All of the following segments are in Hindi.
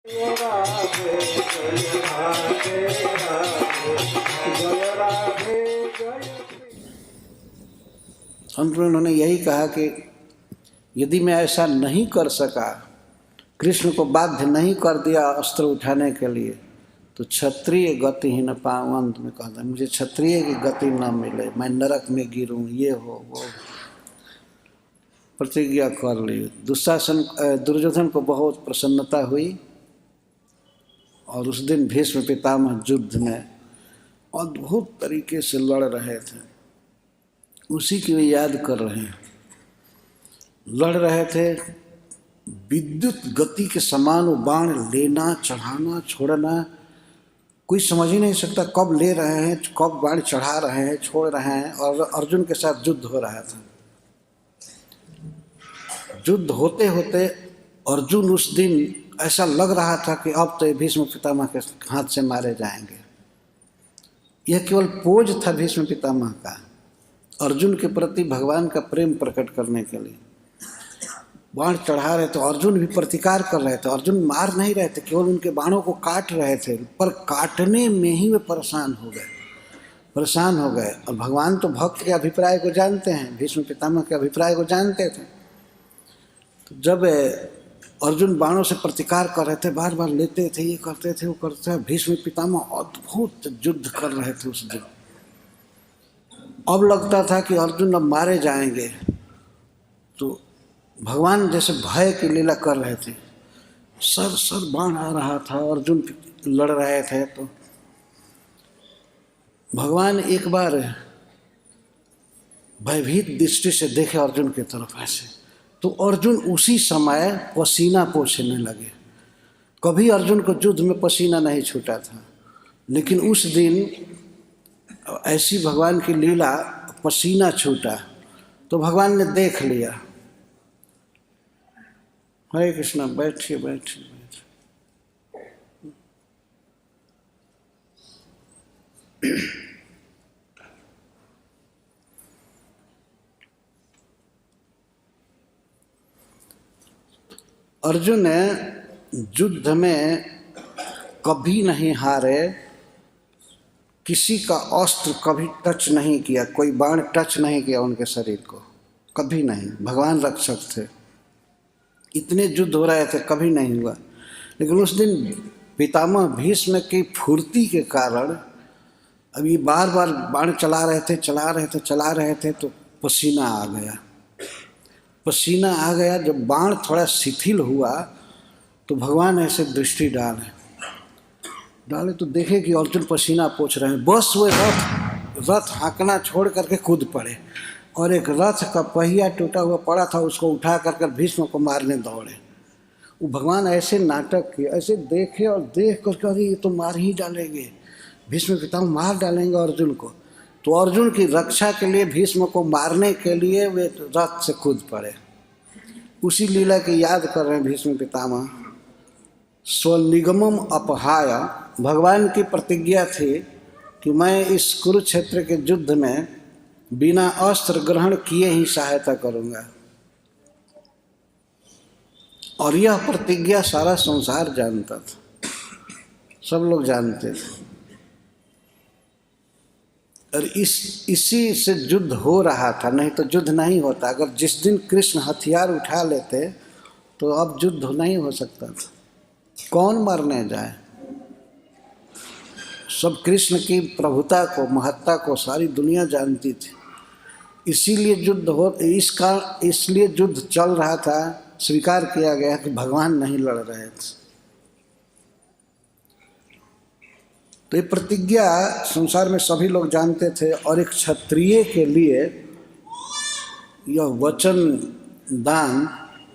अंत में उन्होंने यही कहा कि यदि मैं ऐसा नहीं कर सका, कृष्ण को बाध्य नहीं कर दिया अस्त्र उठाने के लिए, तो क्षत्रिय गति ही न पाऊँ। अंत में कहता मुझे क्षत्रिय की गति न मिले, मैं नरक में गिरूं, ये हो वो प्रतिज्ञा कर ली। दुर्योधन को बहुत प्रसन्नता हुई और उस दिन भीष्म पितामह युद्ध में अद्भुत तरीके से लड़ रहे थे, उसी की वे याद कर रहे हैं। लड़ रहे थे विद्युत गति के समान, वो बाण लेना चढ़ाना छोड़ना, कोई समझ ही नहीं सकता कब ले रहे हैं, कब बाण चढ़ा रहे हैं, छोड़ रहे हैं। और अर्जुन के साथ युद्ध हो रहा था। युद्ध होते होते अर्जुन उस दिन ऐसा लग रहा था कि अब तो भीष्म पितामह के हाथ से मारे जाएंगे। यह केवल पोज था भीष्म पितामह का, अर्जुन के प्रति भगवान का प्रेम प्रकट करने के लिए। बाण चढ़ा रहे थे, अर्जुन भी प्रतिकार कर रहे थे। अर्जुन मार नहीं रहे थे, केवल उनके बाणों को काट रहे थे, पर काटने में ही वे परेशान हो गए। और भगवान तो भक्त के अभिप्राय को जानते हैं, भीष्म पितामह के अभिप्राय को जानते थे। तो जब अर्जुन बाणों से प्रतिकार कर रहे थे, बार बार लेते थे, ये करते थे, वो करते थे, भीष्म पितामह अद्भुत युद्ध कर रहे थे उस दिन। अब लगता था कि अर्जुन अब मारे जाएंगे, तो भगवान जैसे भय की लीला कर रहे थे। सर बाण आ रहा था, अर्जुन लड़ रहे थे, तो भगवान एक बार भयभीत दृष्टि से देखे अर्जुन की तरफ ऐसे, तो अर्जुन उसी समय पसीना पोंछने लगे। कभी अर्जुन को युद्ध में पसीना नहीं छूटा था, लेकिन उस दिन ऐसी भगवान की लीला, पसीना छूटा। तो भगवान ने देख लिया। हरे कृष्णा, बैठिए बैठिए बैठिए। अर्जुन युद्ध में कभी नहीं हारे, किसी का अस्त्र कभी टच नहीं किया, कोई बाण टच नहीं किया उनके शरीर को, कभी नहीं। भगवान रक्षक थे, इतने युद्ध हो रहे थे, कभी नहीं हुआ। लेकिन उस दिन पितामह भीष्म की फुर्ती के कारण अब ये बार बार बाण चला रहे थे, तो पसीना आ गया। जब बाण थोड़ा शिथिल हुआ तो भगवान ऐसे दृष्टि डाले तो देखे कि अर्जुन पसीना पोंछ रहे हैं। बस वो रथ हाँकना छोड़ करके कूद पड़े, और एक रथ का पहिया टूटा हुआ पड़ा था, उसको उठा कर भीष्म को मारने दौड़े। वो भगवान ऐसे नाटक किए, ऐसे देखे और देख कर अरे ये तो मार ही डालेंगे, भीष्म पितामह मार डालेंगे अर्जुन को। तो अर्जुन की रक्षा के लिए, भीष्म को मारने के लिए वे रथ से कूद पड़े। उसी लीला की याद कर रहे हैं भीष्म पितामह। स्वनिगमम अपहाय, भगवान की प्रतिज्ञा थी कि मैं इस कुरुक्षेत्र के युद्ध में बिना अस्त्र ग्रहण किए ही सहायता करूंगा। और यह प्रतिज्ञा सारा संसार जानता था, सब लोग जानते थे। और इसी से युद्ध हो रहा था, नहीं तो युद्ध नहीं होता। अगर जिस दिन कृष्ण हथियार उठा लेते तो अब युद्ध नहीं हो सकता था। कौन मरने जाए? सब कृष्ण की प्रभुता को, महत्ता को सारी दुनिया जानती थी। इसीलिए इसलिए युद्ध चल रहा था। स्वीकार किया गया कि भगवान नहीं लड़ रहे थे। तो ये प्रतिज्ञा संसार में सभी लोग जानते थे। और एक क्षत्रिय के लिए यह वचन दान,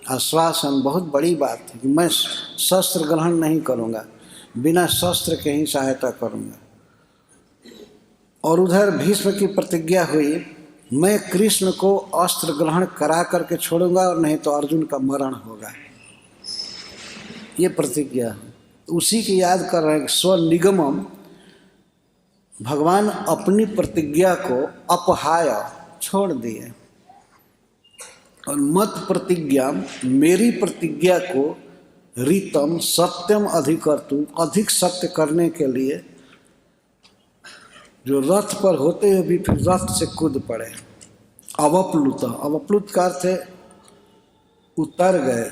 आश्वासन बहुत बड़ी बात है कि मैं शस्त्र ग्रहण नहीं करूँगा, बिना शस्त्र के ही सहायता करूँगा। और उधर भीष्म की प्रतिज्ञा हुई, मैं कृष्ण को अस्त्र ग्रहण करा करके छोड़ूंगा और नहीं तो अर्जुन का मरण होगा। ये प्रतिज्ञा है, उसी की याद कर रहे हैं। स्वनिगमम, भगवान अपनी प्रतिज्ञा को अपहाय, छोड़ दिए। और मत प्रतिज्ञा, मेरी प्रतिज्ञा को रीतम सत्यम अधिकर्तु, अधिक सत्य करने के लिए जो रथ पर होते हुए भी फिर रथ से कूद पड़े। अवप्लुत, अवप्लुत का अर्थ है उतर गए,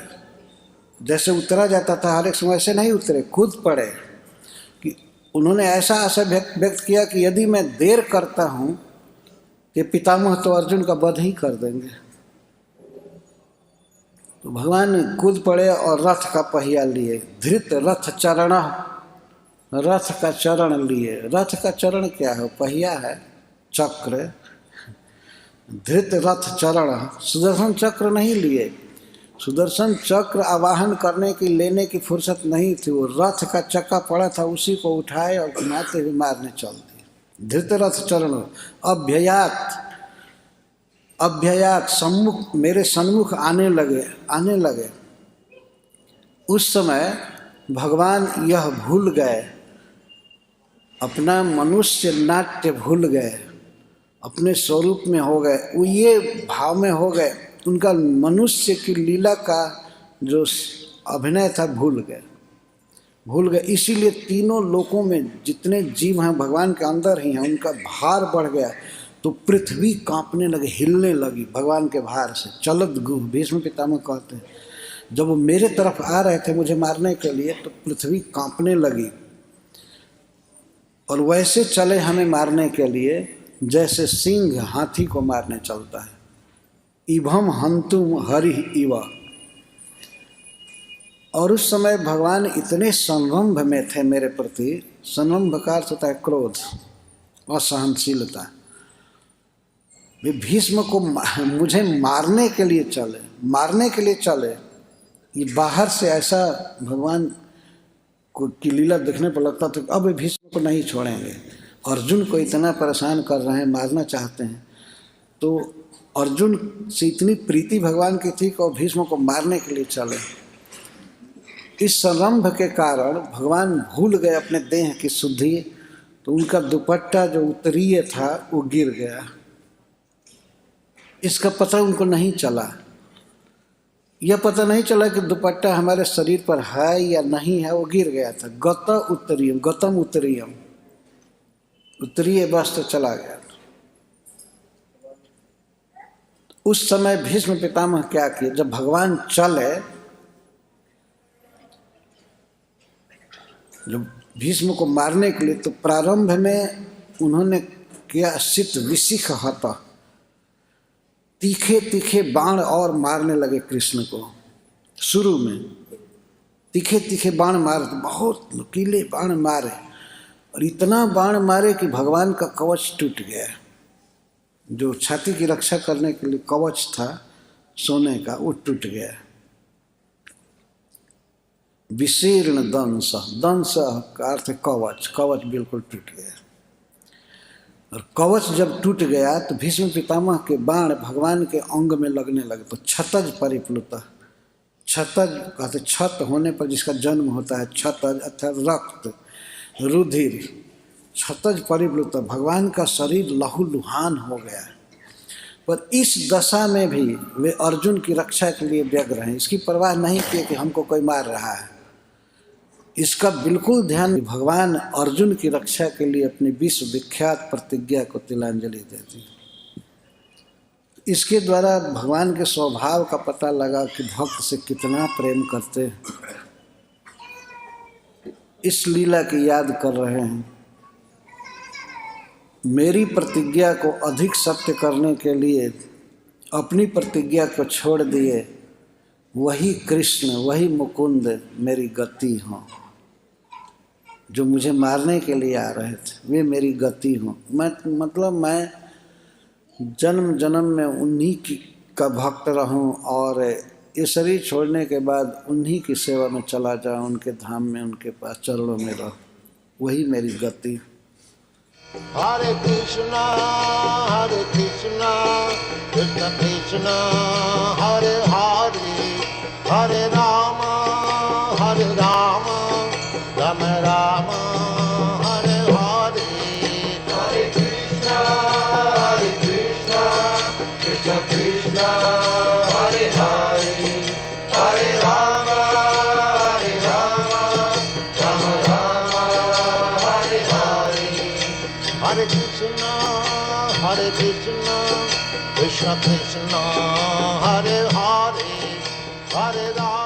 जैसे उतरा जाता था हर एक समय, ऐसे नहीं उतरे, कूद पड़े। कि उन्होंने ऐसा आशा व्यक्त किया कि यदि मैं देर करता हूँ कि पितामह तो अर्जुन का वध ही कर देंगे। तो भगवान कूद पड़े और रथ का पहिया लिए। धृत रथ चरण, रथ का चरण लिए। रथ का चरण क्या है? पहिया है, चक्र। धृत रथ चरण, सुदर्शन चक्र नहीं लिए। सुदर्शन चक्र आवाहन करने की, लेने की फुर्सत नहीं थी। वो रथ का चक्का पड़ा था, उसी को उठाए और घुमाते हुए मारने चल दिए। धृत रथ चरण। अभ्ययात, अभ्ययात सम्मुख, मेरे सन्मुख आने लगे। उस समय भगवान यह भूल गए, अपना मनुष्य नाट्य भूल गए, अपने स्वरूप में हो गए, वो ये भाव में हो गए, उनका मनुष्य की लीला का जो अभिनय था भूल गए। इसीलिए तीनों लोकों में जितने जीव हैं भगवान के अंदर ही हैं, उनका भार बढ़ गया। तो पृथ्वी कांपने लगी, हिलने लगी भगवान के भार से। चलत गुह, भीष्म पितामह कहते हैं, जब वो मेरे तरफ आ रहे थे मुझे मारने के लिए, तो पृथ्वी कांपने लगी। और वैसे चले हमें मारने के लिए जैसे सिंह हाथी को मारने चलता है। इभम हंतुम हरि इवा। और उस समय भगवान इतने संरंभ में थे मेरे प्रति। संरंभ का अर्थ होता है क्रोध, असहनशीलता। वे भीष्म को मुझे मारने के लिए चले। ये बाहर से ऐसा भगवान को की लीला देखने पर लगता था अब भीष्म को नहीं छोड़ेंगे। अर्जुन को इतना परेशान कर रहे हैं, मारना चाहते हैं। तो अर्जुन से इतनी प्रीति भगवान की थी कि वो भीष्म को मारने के लिए चले। इस संरंभ के कारण भगवान भूल गए अपने देह की शुद्धि। तो उनका दुपट्टा जो उत्तरीय था वो गिर गया। इसका पता उनको नहीं चला। यह पता नहीं चला कि दुपट्टा हमारे शरीर पर है या नहीं है, वो गिर गया था। गतम उत्तरीयम, उत्तरीय वस्त्र चला गया। उस समय भीष्म पितामह क्या किए, जब भगवान चले, जब भीष्म को मारने के लिए, तो प्रारंभ में उन्होंने किया सित विशिख हत, तीखे तीखे बाण और मारने लगे कृष्ण को। शुरू में तीखे तीखे बाण मारे, बहुत नुकीले बाण मारे, और इतना बाण मारे कि भगवान का कवच टूट गया। जो छाती की रक्षा करने के लिए कवच था सोने का, वो टूट गया। विशीर्ण दंश, दंश का अर्थ कवच, कवच बिल्कुल टूट गया। और कवच जब टूट गया तो भीष्म पितामह के बाण भगवान के अंग में लगने लगे। तो छतज परिप्लुत, छतज कहते छत होने पर जिसका जन्म होता है, छतज अर्थात रक्त, रुधिर। छतज परिप्लुत, भगवान का शरीर लहूलुहान हो गया। पर इस दशा में भी वे अर्जुन की रक्षा के लिए व्यग्र हैं। इसकी परवाह नहीं किए कि हमको कोई मार रहा है। इसका बिल्कुल ध्यान, भगवान अर्जुन की रक्षा के लिए अपनी विश्व विख्यात प्रतिज्ञा को तिलांजलि देती। इसके द्वारा भगवान के स्वभाव का पता लगा कि भक्त से कितना प्रेम करते हैं। इस लीला की याद कर रहे हैं। मेरी प्रतिज्ञा को अधिक सत्य करने के लिए अपनी प्रतिज्ञा को छोड़ दिए। वही कृष्ण, वही मुकुंद मेरी गति हों। जो मुझे मारने के लिए आ रहे थे वे मेरी गति हों। मैं जन्म जन्म में उन्हीं की का भक्त रहूं, और ये शरीर छोड़ने के बाद उन्हीं की सेवा में चला जाऊं, उनके धाम में, उनके पास चरणों में रहूं। वही मेरी गति। Hare Krishna, Krishna Krishna, Hare Hare, Hare Rama, Rama Rama, Hare Hare. Hare Krishna, Krishna Krishna, Hare Hare, Hare Rama, Hare Krishna, Krishna Krishna, Hare Hare, Hare Rama.